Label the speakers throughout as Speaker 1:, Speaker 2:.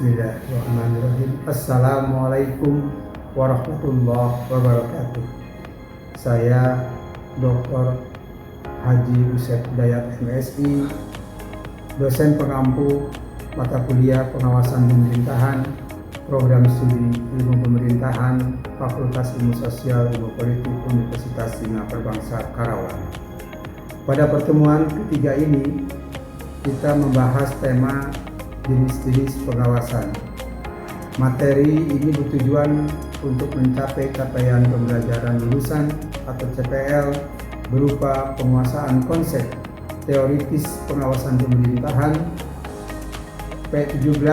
Speaker 1: Bismillahirrahmanirrahim. Assalamualaikum warahmatullahi wabarakatuh. Saya Dr. Haji Usep Dayat MSI, dosen pengampu mata kuliah pengawasan pemerintahan, program studi ilmu pemerintahan, Fakultas Ilmu Sosial Ilmu Politik Universitas Singapura Bangsa Karawang. Pada pertemuan ketiga ini, kita membahas tema jenis-jenis pengawasan. Materi ini bertujuan untuk mencapai capaian pembelajaran lulusan atau CPL berupa penguasaan konsep teoritis pengawasan pemerintahan, P17,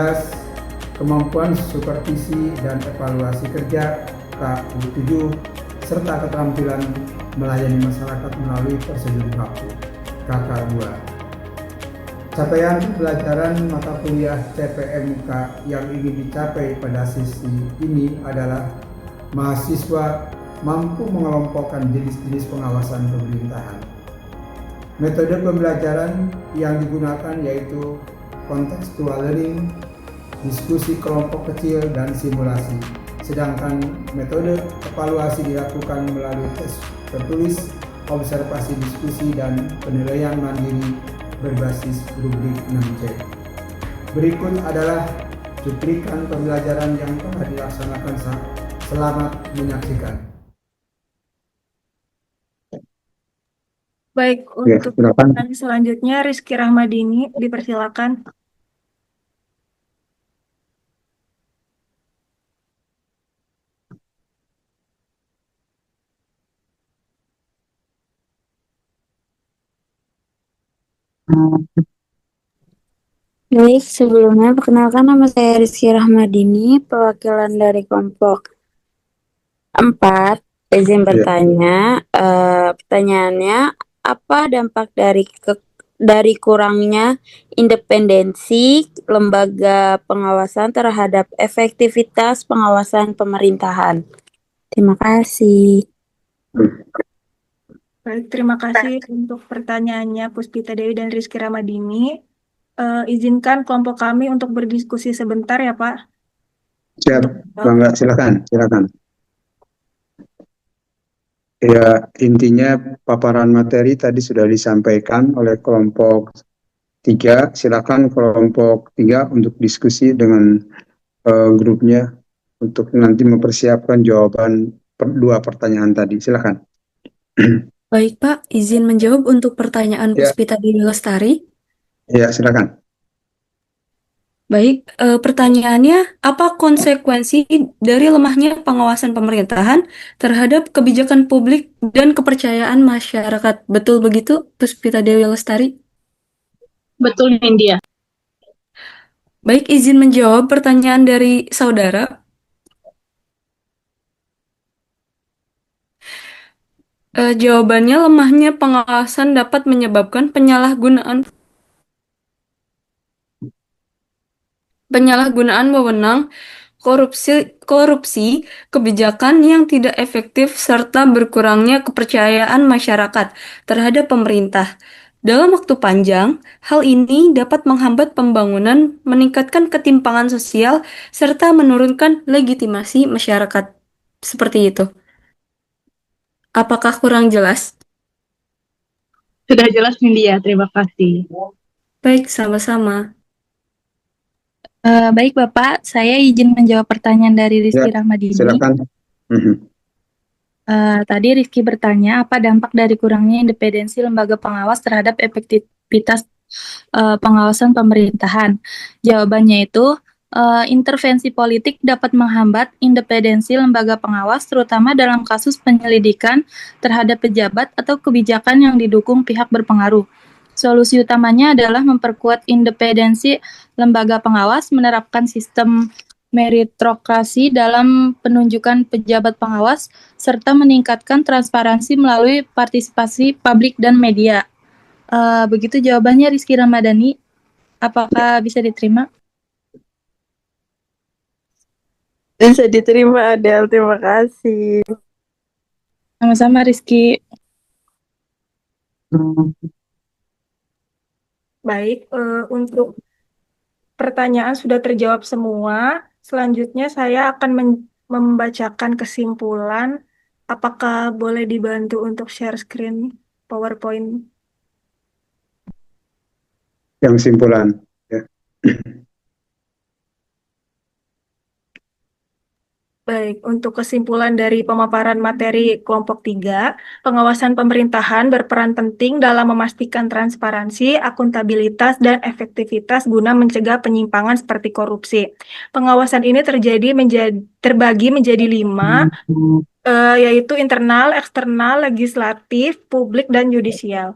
Speaker 1: kemampuan supervisi dan evaluasi kerja K7, serta keterampilan melayani masyarakat melalui prosedur baku KK2. Capaian pembelajaran mata kuliah CPMK yang ingin dicapai pada sesi ini adalah mahasiswa mampu mengelompokkan jenis-jenis pengawasan pemerintahan. Metode pembelajaran yang digunakan yaitu contextual learning, diskusi kelompok kecil, dan simulasi. Sedangkan metode evaluasi dilakukan melalui tes tertulis, observasi diskusi, dan penilaian mandiri berbasis rubrik 6C. Berikut adalah cuplikan pembelajaran yang telah dilaksanakan. Selamat menyaksikan.
Speaker 2: Baik, untuk pertanyaan selanjutnya Rizky Rahmadini, dipersilakan.
Speaker 3: Baik, sebelumnya perkenalkan nama saya Rizky Rahmadini, perwakilan dari kelompok 4. Izin bertanya, pertanyaannya, apa dampak dari kurangnya independensi lembaga pengawasan terhadap efektivitas pengawasan pemerintahan? Terima kasih.
Speaker 2: Baik, terima kasih untuk pertanyaannya Puspita Dewi dan Rizky Rahmadini. Izinkan kelompok kami untuk berdiskusi sebentar ya Pak.
Speaker 1: Siap, Bangga, silakan. Ya, intinya paparan materi tadi sudah disampaikan oleh kelompok 3. Silakan kelompok 3 untuk diskusi dengan grupnya untuk nanti mempersiapkan jawaban dua pertanyaan tadi. Silakan.
Speaker 4: Baik Pak, izin menjawab untuk pertanyaan Puspita Dewi Lestari.
Speaker 1: Ya, silakan.
Speaker 4: Baik, pertanyaannya, apa konsekuensi dari lemahnya pengawasan pemerintahan terhadap kebijakan publik dan kepercayaan masyarakat? Betul begitu, Puspita Dewi Lestari?
Speaker 5: Betul, India.
Speaker 4: Baik, izin menjawab pertanyaan dari saudara. Jawabannya, lemahnya pengawasan dapat menyebabkan penyalahgunaan wewenang, korupsi, kebijakan yang tidak efektif, serta berkurangnya kepercayaan masyarakat terhadap pemerintah. Dalam waktu panjang, hal ini dapat menghambat pembangunan, meningkatkan ketimpangan sosial, serta menurunkan legitimasi masyarakat. Seperti itu. Apakah kurang jelas?
Speaker 5: Sudah jelas, India. Terima kasih.
Speaker 4: Baik, sama-sama.
Speaker 6: Baik Bapak, saya izin menjawab pertanyaan dari Rizky Rahmadini.
Speaker 1: Silakan.
Speaker 6: Tadi Rizky bertanya, apa dampak dari kurangnya independensi lembaga pengawas terhadap efektivitas pengawasan pemerintahan? Jawabannya itu, intervensi politik dapat menghambat independensi lembaga pengawas, terutama dalam kasus penyelidikan terhadap pejabat atau kebijakan yang didukung pihak berpengaruh. Solusi utamanya adalah memperkuat independensi lembaga pengawas, menerapkan sistem meritokrasi dalam penunjukan pejabat pengawas, serta meningkatkan transparansi melalui partisipasi publik dan media. Begitu jawabannya Rizky Ramadhani. Apakah bisa diterima?
Speaker 7: Bisa diterima, Adel. Terima kasih.
Speaker 6: Sama-sama, Rizky.
Speaker 2: Baik, untuk pertanyaan sudah terjawab semua. Selanjutnya saya akan membacakan kesimpulan. Apakah boleh dibantu untuk share screen PowerPoint?
Speaker 1: Yang simpulan. Ya.
Speaker 2: Baik, untuk kesimpulan dari pemaparan materi kelompok 3, pengawasan pemerintahan berperan penting dalam memastikan transparansi, akuntabilitas, dan efektivitas guna mencegah penyimpangan seperti korupsi. Pengawasan ini terbagi menjadi 5, yaitu internal, eksternal, legislatif, publik, dan yudisial.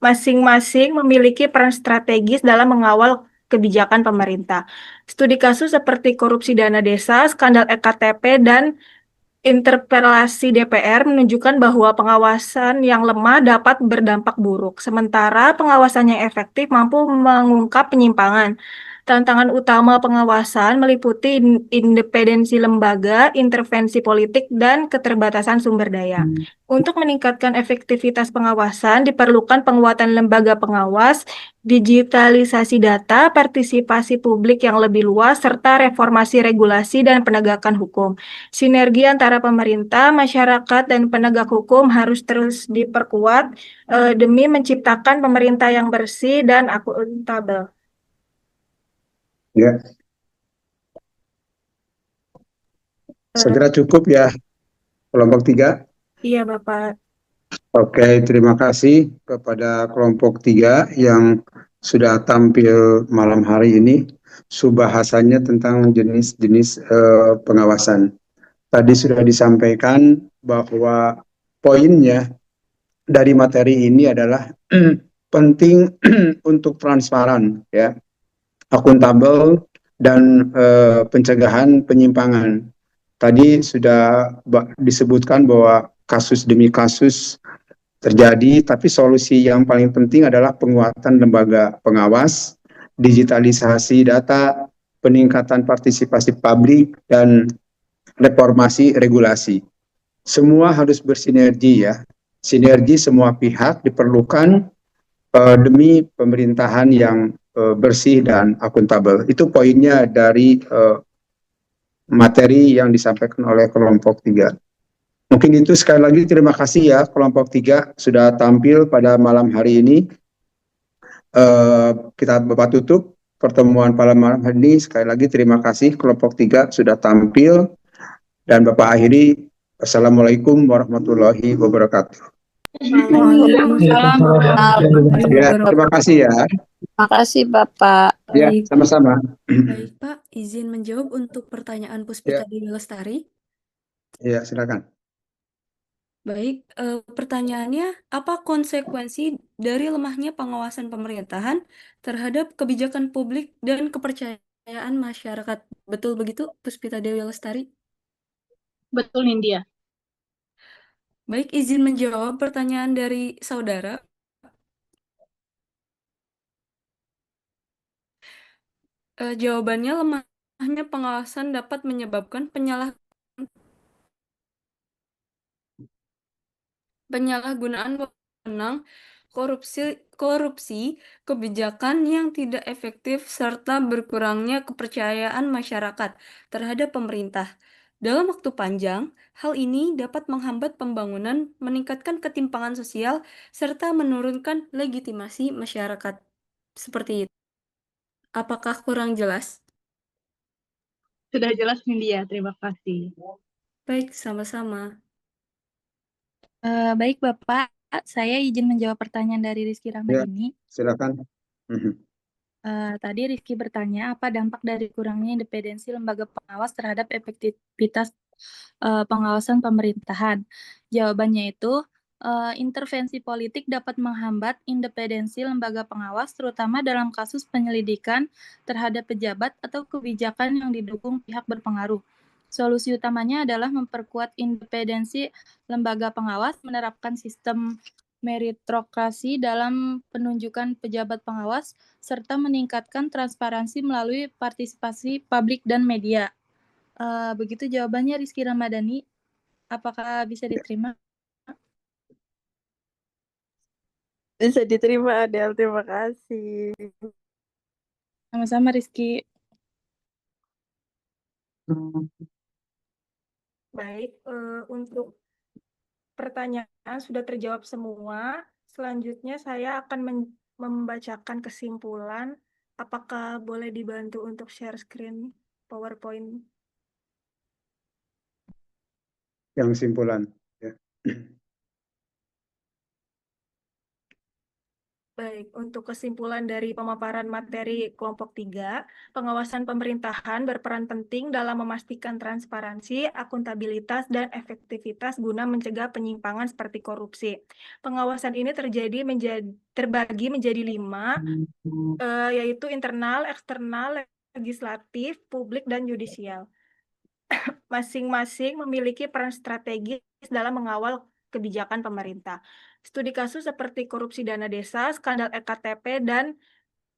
Speaker 2: Masing-masing memiliki peran strategis dalam mengawal kebijakan pemerintah. Studi kasus seperti korupsi dana desa, skandal EKTP, dan interpelasi DPR menunjukkan bahwa pengawasan yang lemah dapat berdampak buruk, sementara pengawasan yang efektif mampu mengungkap penyimpangan. Tantangan utama pengawasan meliputi independensi lembaga, intervensi politik, dan keterbatasan sumber daya. Untuk meningkatkan efektivitas pengawasan, diperlukan penguatan lembaga pengawas, digitalisasi data, partisipasi publik yang lebih luas, serta reformasi regulasi dan penegakan hukum. Sinergi antara pemerintah, masyarakat, dan penegak hukum harus terus diperkuat demi menciptakan pemerintah yang bersih dan akuntabel.
Speaker 1: Ya. Segera cukup ya, kelompok 3.
Speaker 2: Iya, Bapak.
Speaker 1: Oke, terima kasih kepada kelompok 3 yang sudah tampil malam hari ini. Subahasannya tentang jenis-jenis pengawasan. Tadi sudah disampaikan bahwa poinnya dari materi ini adalah penting untuk transparan, ya, akuntabel, dan pencegahan penyimpangan. Tadi sudah disebutkan bahwa kasus demi kasus terjadi, tapi solusi yang paling penting adalah penguatan lembaga pengawas, digitalisasi data, peningkatan partisipasi publik, dan reformasi regulasi. Semua harus bersinergi ya. Sinergi semua pihak diperlukan demi pemerintahan yang bersih dan akuntabel. Itu poinnya dari materi yang disampaikan oleh kelompok 3. Mungkin itu, sekali lagi terima kasih ya kelompok 3 sudah tampil pada malam hari ini. Kita Bapak tutup pertemuan pada malam hari ini. Sekali lagi terima kasih kelompok 3 sudah tampil, dan Bapak akhiri. Assalamualaikum warahmatullahi wabarakatuh. Ya, terima kasih ya.
Speaker 3: Terima kasih Bapak.
Speaker 1: Ya,
Speaker 4: Baik,
Speaker 1: sama-sama.
Speaker 4: baik Pak, izin menjawab untuk pertanyaan Puspita Dewi Lestari.
Speaker 1: Ya, silakan.
Speaker 4: Baik, pertanyaannya, apa konsekuensi dari lemahnya pengawasan pemerintahan terhadap kebijakan publik dan kepercayaan masyarakat? Betul begitu, Puspita Dewi Lestari?
Speaker 5: Betul, Nindya.
Speaker 4: Baik, izin menjawab pertanyaan dari saudara. Jawabannya, lemahnya pengawasan dapat menyebabkan penyalahgunaan wewenang, korupsi, kebijakan yang tidak efektif, serta berkurangnya kepercayaan masyarakat terhadap pemerintah. Dalam waktu panjang, hal ini dapat menghambat pembangunan, meningkatkan ketimpangan sosial, serta menurunkan legitimasi masyarakat. Seperti itu. Apakah kurang jelas?
Speaker 5: Sudah jelas, Nindya. Terima kasih.
Speaker 4: Baik, sama-sama.
Speaker 6: Baik Bapak, saya izin menjawab pertanyaan dari Rizky Rahmadini.
Speaker 1: Silakan.
Speaker 6: Tadi Rizky bertanya apa dampak dari kurangnya independensi lembaga pengawas terhadap efektivitas pengawasan pemerintahan. Jawabannya itu intervensi politik dapat menghambat independensi lembaga pengawas, terutama dalam kasus penyelidikan terhadap pejabat atau kebijakan yang didukung pihak berpengaruh. Solusi utamanya adalah memperkuat independensi lembaga pengawas, menerapkan sistem meritokrasi dalam penunjukan pejabat pengawas, serta meningkatkan transparansi melalui partisipasi publik dan media. Begitu jawabannya, Rizky Ramadhani. Apakah bisa diterima?
Speaker 7: Bisa diterima, Adel. Terima kasih.
Speaker 6: Sama-sama Rizky.
Speaker 2: Baik, untuk pertanyaan sudah terjawab semua. Selanjutnya saya akan membacakan kesimpulan. Apakah boleh dibantu untuk share screen PowerPoint?
Speaker 1: Yang simpulan. Ya.
Speaker 2: Baik, untuk kesimpulan dari pemaparan materi kelompok 3, pengawasan pemerintahan berperan penting dalam memastikan transparansi, akuntabilitas, dan efektivitas guna mencegah penyimpangan seperti korupsi. Pengawasan ini terbagi menjadi 5, yaitu internal, eksternal, legislatif, publik, dan yudisial. Masing-masing memiliki peran strategis dalam mengawal kebijakan pemerintah. Studi kasus seperti korupsi dana desa, skandal EKTP, dan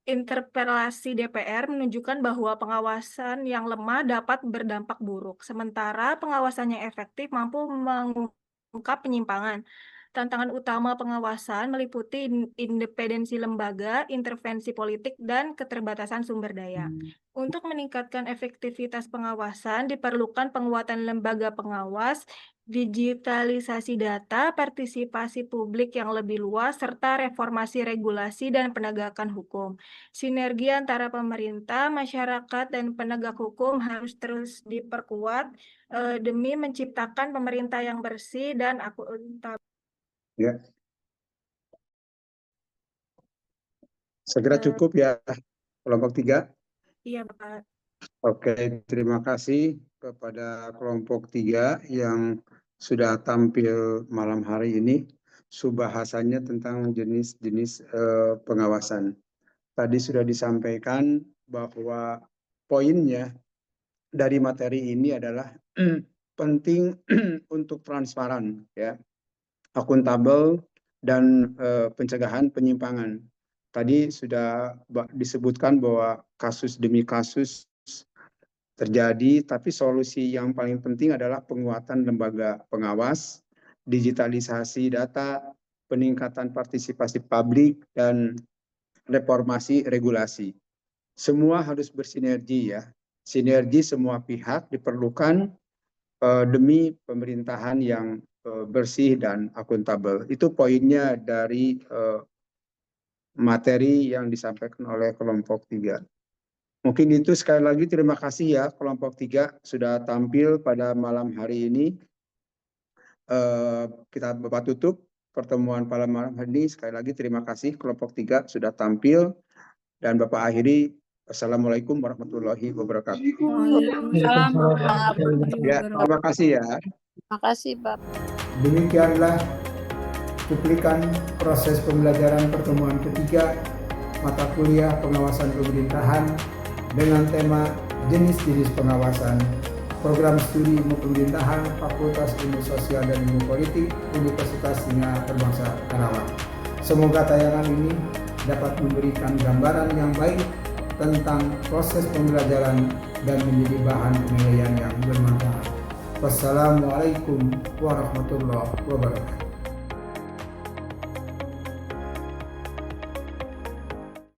Speaker 2: interpelasi DPR menunjukkan bahwa pengawasan yang lemah dapat berdampak buruk, sementara pengawasan yang efektif mampu mengungkap penyimpangan. Tantangan utama pengawasan meliputi independensi lembaga, intervensi politik, dan keterbatasan sumber daya. Untuk meningkatkan efektivitas pengawasan, diperlukan penguatan lembaga pengawas, digitalisasi data, partisipasi publik yang lebih luas, serta reformasi regulasi dan penegakan hukum. Sinergi antara pemerintah, masyarakat, dan penegak hukum harus terus diperkuat demi menciptakan pemerintah yang bersih dan akuntabel.
Speaker 1: Ya. Segera cukup ya, kelompok 3.
Speaker 2: Iya, Bapak.
Speaker 1: Oke, terima kasih kepada kelompok 3 yang sudah tampil malam hari ini. Subahasannya tentang jenis-jenis pengawasan. Tadi sudah disampaikan bahwa poinnya dari materi ini adalah penting untuk transparan, ya, akuntabel, dan pencegahan penyimpangan. Tadi sudah disebutkan bahwa kasus demi kasus terjadi, tapi solusi yang paling penting adalah penguatan lembaga pengawas, digitalisasi data, peningkatan partisipasi publik, dan reformasi regulasi. Semua harus bersinergi ya. Sinergi semua pihak diperlukan demi pemerintahan yang bersih dan akuntabel. Itu poinnya dari materi yang disampaikan oleh kelompok 3. Mungkin itu, sekali lagi terima kasih ya kelompok 3 sudah tampil pada malam hari ini. Kita Bapak tutup pertemuan pada malam hari ini. Sekali lagi terima kasih kelompok 3 sudah tampil, dan Bapak akhiri. Assalamualaikum warahmatullahi wabarakatuh.
Speaker 2: Waalaikumsalam
Speaker 1: Ya, terima kasih ya.
Speaker 3: Terima kasih, Bapak.
Speaker 8: Demikianlah cuplikan proses pembelajaran pertemuan ketiga mata kuliah pengawasan pemerintahan dengan tema jenis-jenis pengawasan, program studi ilmu pemerintahan, Fakultas Ilmu Sosial dan Ilmu Politik, Universitas Sina Terbangsa Karawang. Semoga tayangan ini dapat memberikan gambaran yang baik tentang proses pembelajaran dan menjadi bahan penilaian yang bermanfaat. Wassalamualaikum warahmatullahi wabarakatuh.